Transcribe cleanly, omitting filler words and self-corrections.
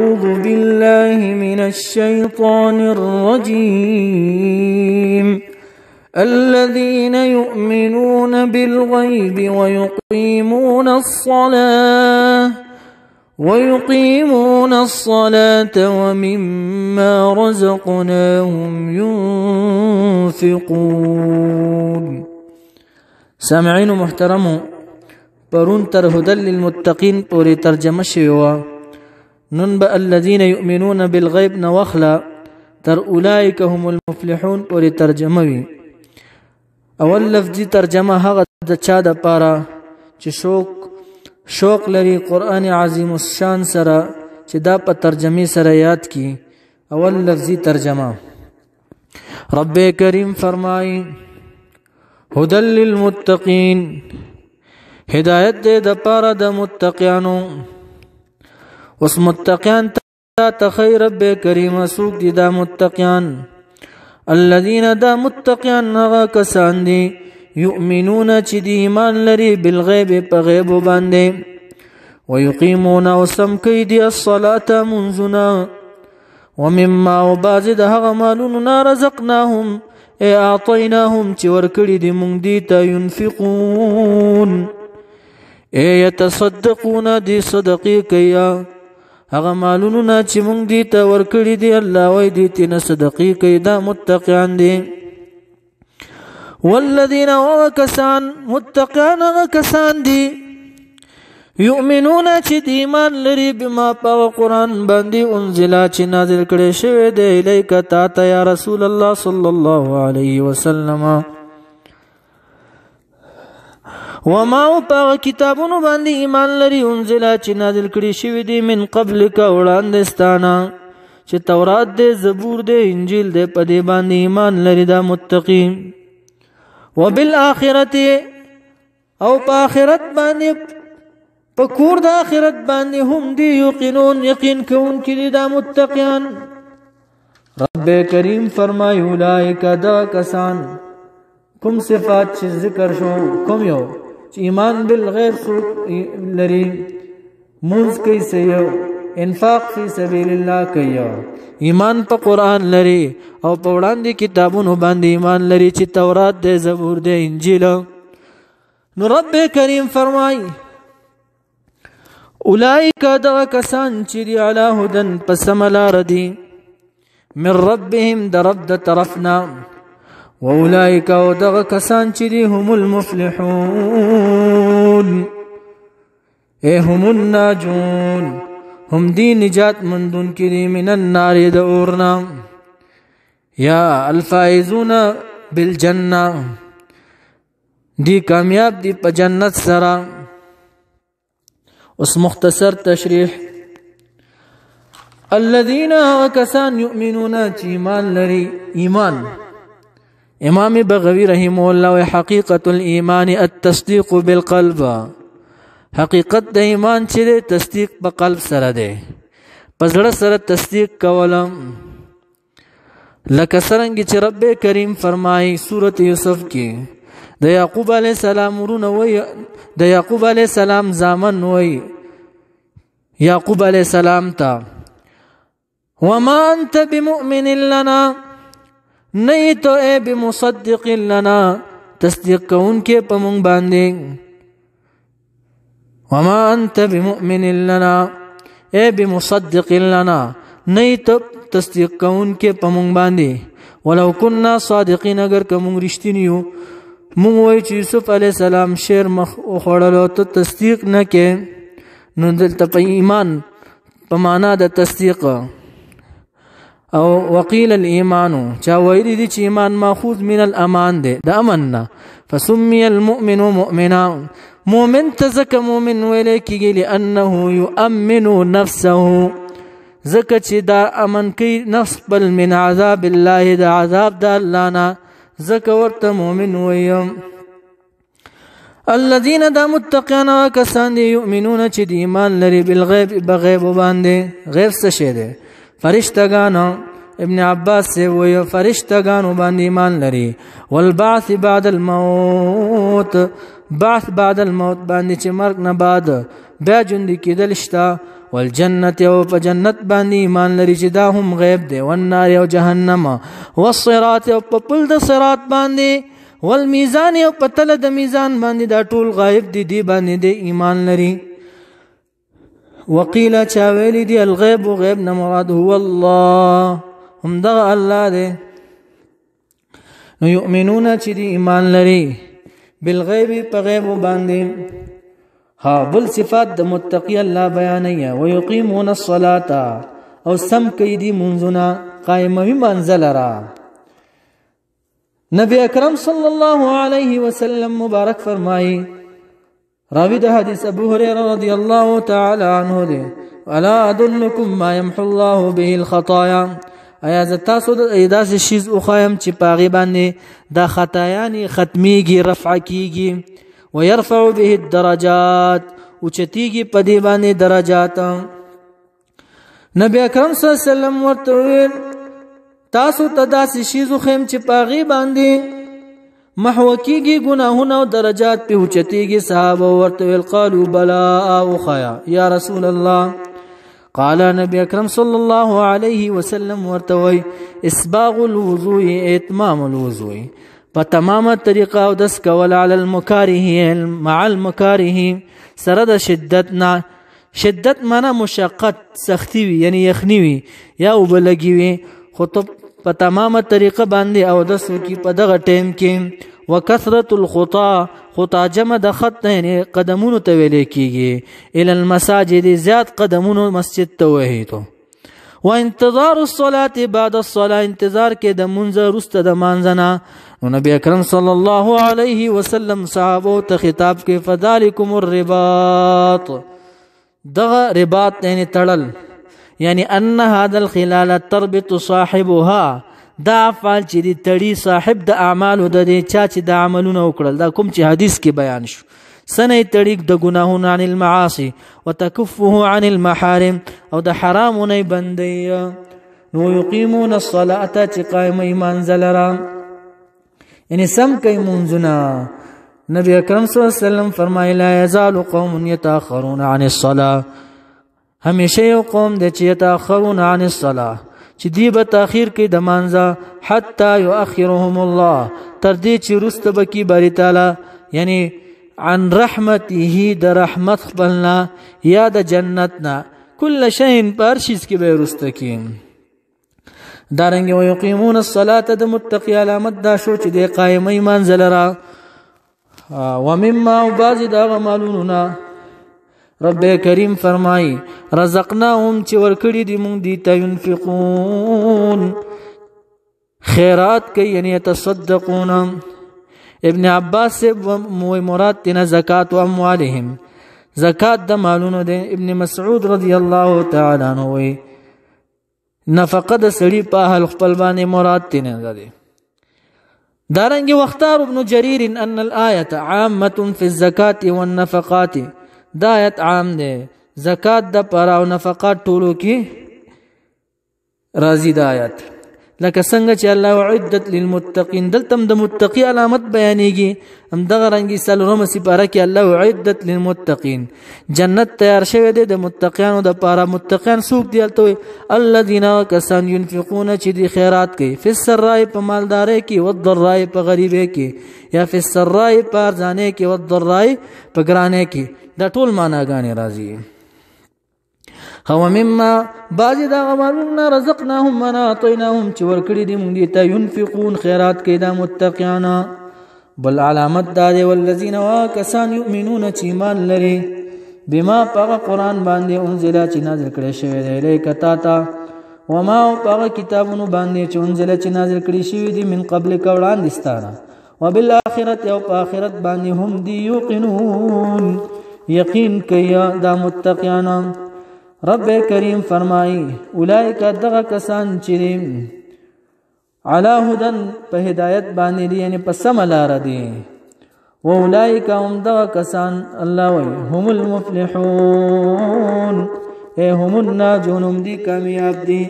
أعوذ بالله من الشيطان الرجيم الذين يؤمنون بالغيب ويقيمون الصلاة ومما رزقناهم ينفقون. سامعين محترم، پرون تر هدى للمتقين پوری ترجمه شوی نن با الذين يؤمنون بالغيب نوخلا تر اولئك هم المفلحون پوری ترجمه وی. اول لفظی ترجمه هغه د چا د پاره چې شوق لري قرآن عظیم الشان سره چې دا په ترجمه سره یاد کی. اول لفظی ترجمه رب کریم فرمای هدى للمتقین، هدایت دې د پاره د متقیانو. اوس متقیان ته خیر رب کریم سوق دي دا متقیان. الذين دا متقیان هغه کسان دي یؤمنون چې دی ایمان لري بالغیب په غیب باندې، ويقيمون وسم کوي دي الصلاه منزنا، ومما وبعض د هغه مالونو رزقناهم اعطيناهم چې ورکړي دي مونږ دي ته ينفقون يتصدقون دي صدقې کوي هغه مالونو چې مونږ دي ته ورکړي دي الله وای دي تنه صدقې کوي دا متقیان دي. والذین وکسان متقیان کسان دي یؤمنون چې دی ایمان لري بما په قرآن باندې انزل چې نازل کړي شوی دی الیک تا ته یا رسول الله صلی الله علیه وسلم، وما په کتابونو باندې ایمان لري انزل چې نازل کړي شوی دی من قبل کا وړاندستانه چې تورات دی زبور دی انجیل دی په دې باندې ایمان لري دا متقی. وبالآخرت او په آخرت باندې په کور د آخرت باندې هم دی یقینون یقین کوون کې دا متقیان. رب کریم فرمای اولئک دا کسان کوم صفات چې ذکر شو کوم یو چې ایمان بالغیب لري، منځ کوي سیو، انفاق فی سبیل الله کوي، ایمان په قرآن لري او په وړاندې کتابونو باندې ایمان لري چې تورات دی زبور دی انجیل. نو رب کریم فرمای اولئک دا کسان چې دی علی هدن پس ملار دی من ربهم د رب د طرفنا، واولئک او دا کسان چې دی هم المفلحون هم الناجون هم دی نجات مندون کی دی من النار د اورنا، یا الفائزون بالجنه دی کامیاب دی په جنت سره. اس مختصر تشریح الذين وكسان يؤمنون ایمان لري. ایمان امام بغوی رحمه الله حقیقت الايمان التصديق بالقلب، حقیقت د ایمان چې تصدیق په قلب سره ده، په زړه سره تصدیق کولم. لکه څنګه چې رب کریم فرمایي سورۃ یوسف کې د یعقوب علی السلام ورونه وای د یعقوب علی السلام زامن وای یعقوب علی السلام ته وما انت بمؤمن لنا، نه ته ای بمصدق لنا تصدیق کون کې په مونږ باندې، وما انت بمؤمن لنا ای بمصدق لنا نه ته تصدیق کون کې په مونږ باندې، ولو كنا صادقین اگر کوم رښتینی یو مونږ وای چې یوسف علی السلام شیر مخ او خړلو ته تصدیق نه کې. نو دلته په ایمان په معنا د تصدیق او وقیل الايمان چا ویری دي چې ایمان ماخوذ من الامان ده د امننا، فسمي المؤمن مؤمنا مؤمن تزک مؤمن ویل کېږي لانه يؤمن نفسه زکه چې دا امن کوي نفس بل من عذاب الله د عذاب د الله نه زکه ورته مؤمن ویم. الذين دا متقین وکسان دی یؤمنون چې دی ایمان لري بالغیب بغیب باندې. غیب څه شی دی؟ فرشتگان. ابن عباس سے وی فرشتگان باندې ایمان لري. والبعث بعد الموت، بعث بعد الموت باندې چې مرګ نه بعد بیا ژوند کېدل شته والجنة او په جنت باندې ایمان لري چې دا هم غیب دی، والنار او جهنم، والصراط او په پل د صراط باندې، والمیزان او په تله د میزان باندې، دا ټول غایب دي، دی باندې دی ایمان لري. وقیل چا ویلی دی الغیب غیب نه مراد هو الله، هم دغه الله دی. نو یؤمنون چې دی ایمان لري بالغیب په غیب باندې. ها بل صفات د متقی الله بیانوي. ويقيمون الصلاة او سم کوي دی منځونه، قائموي منزل را. نبی اکرم صلی الله علیه وسلم مبارک فرمایي، راوی د حدیث ابو هريره رضی الله تعالی عنه دی، الا ادلکم ما يمحو الله به الخطايا، ایا ز تاسو د ایداس شیز او خایم چې پاغي باندې د خطایانی ختمیږي، رفع کیږي، ويرفع به الدرجات او چتیږي په دی باندې درجات. نبی اکرم صلی الله علیه وسلم ورته تاسو ته داسې شیز او خایم چې پاغي باندې محو کیږي گناهونه او درجات په اوچتیږي. صحابه ورته قالوا بلا او خیا یا رسول الله. قال نبی اکرم صلی الله علیه وسلم ورته اسباغ الوضوء اتمام الوضوء، په تمامه طریقه او دس کول، علی المکاره مع المکاره، سره د شدتنا. شدت معنا مشقت، سختی وي یعنی یخنی وي یا وبلګي وي، خو په تمامه طریقه باندې او د سوکی په دغه ټیم کې. وکثرت الخطا، خطا جمع د خط یعنی قدمونو ته ویل کیږي. ال المساجد، زیات قدمونو مسجد ته وهي تو. وانتظار الصلاه بعد الصلاه، انتظار کې د منځ رسته د مانځنه. نو نبی اکرم صلی الله علیه وسلم صحابه ته خطاب کې فذلکم الرباط، دغه رباط یعنی تړل، یعنی ان هذا الخلال تربط صاحبها، دا افعال چې دی تړي صاحب د اعمالو د چا چې د عملونو وکړل، دا کوم چې حدیث کې بیان شو. سنه تړي د ګناهونو عن المعاصي وتكفه عن المحارم، او د حرامونه بندي. نو یقیمون الصلاه چې قائم ایمان زلرا، یعنی سم کوي منځونه. نبی اکرم صلی الله علیه وسلم فرمایي لا یزال قوم يتاخرون عن الصلاه، همیشه یو قوم د چې يتاخرون عن الصلاه چې دی به تاخير کوي د مانځه، حتی يؤخرهم الله، تر دې چې رسته بکی باری تعالی، یعنی عن رحمته، د رحمت خپلنا یا د جنتنا، کل شيء پر شیز کې به رسته کی. دارنګ ويقيمون الصلاه، د متقی علامت دا شو چې د قائم ایمان زلرا. ومما بعض دا مالوننا رب کریم فرمای رزقناهم چې ورکړي دي مونږ دي ته ينفقون، خیرات کوي یعنی تصدقون. ابن عباس سے مراد تینا زکات و اموالهم، زکات د مالونو ده. ابن مسعود رضی الله تعالی عنہ وی نفقه د سړي په اهل خپل باندې مراد تینا ده. دارنګ واختار ابن جرير ان الايه عامه في الزکات والنفقات، دا آیت عام ده زکات د پر او نفقات ټولو کې راضی دا آیت. لکه څنګه چې الله وعدت للمتقین، دلتم د متقی علامت بیانېږي. هم دغه رنګي سلورم سپاره کې الله وعدت للمتقین، جنت تیار شوی دی د متقینو د پاره. متقین څوک دي؟ الته الذين كسان ينفقون چې دي خیرات کوي، فی السراء په مالداري کې، والضراء په غریبۍ کې، یا فی السراء په ارزانه کې، والضراء په ګرانه کې. دا ټول معناګانې راځي. هو مما بعضی دا غمالون رزقناهم من اعطیناهم چې ورکړي دي مونږ ته ينفقون، خیرات کوي دا متقیانا. بل علامت دا دی والذین واکسان یؤمنون چې ایمان لري بما پاغه قرآن باندې انزل چې نازل کړي شوی دی الیک تا ته، وما پاغه کتابونو باندې چې انزل چې نازل کړي شوی دی من قبل کولان دستانه، وبالآخرة او په آخرت باندې هم دی یوقنون، یقین کوي دا متقیانا. رب کریم فرمائی اولئک دغه کسان چې علی هدن په هدایت باندې دي، یعنی په سم لار دي. و اولئک هم دغه کسان الله وی هم المفلحون، هم الناجون، هم دي کامیاب دي.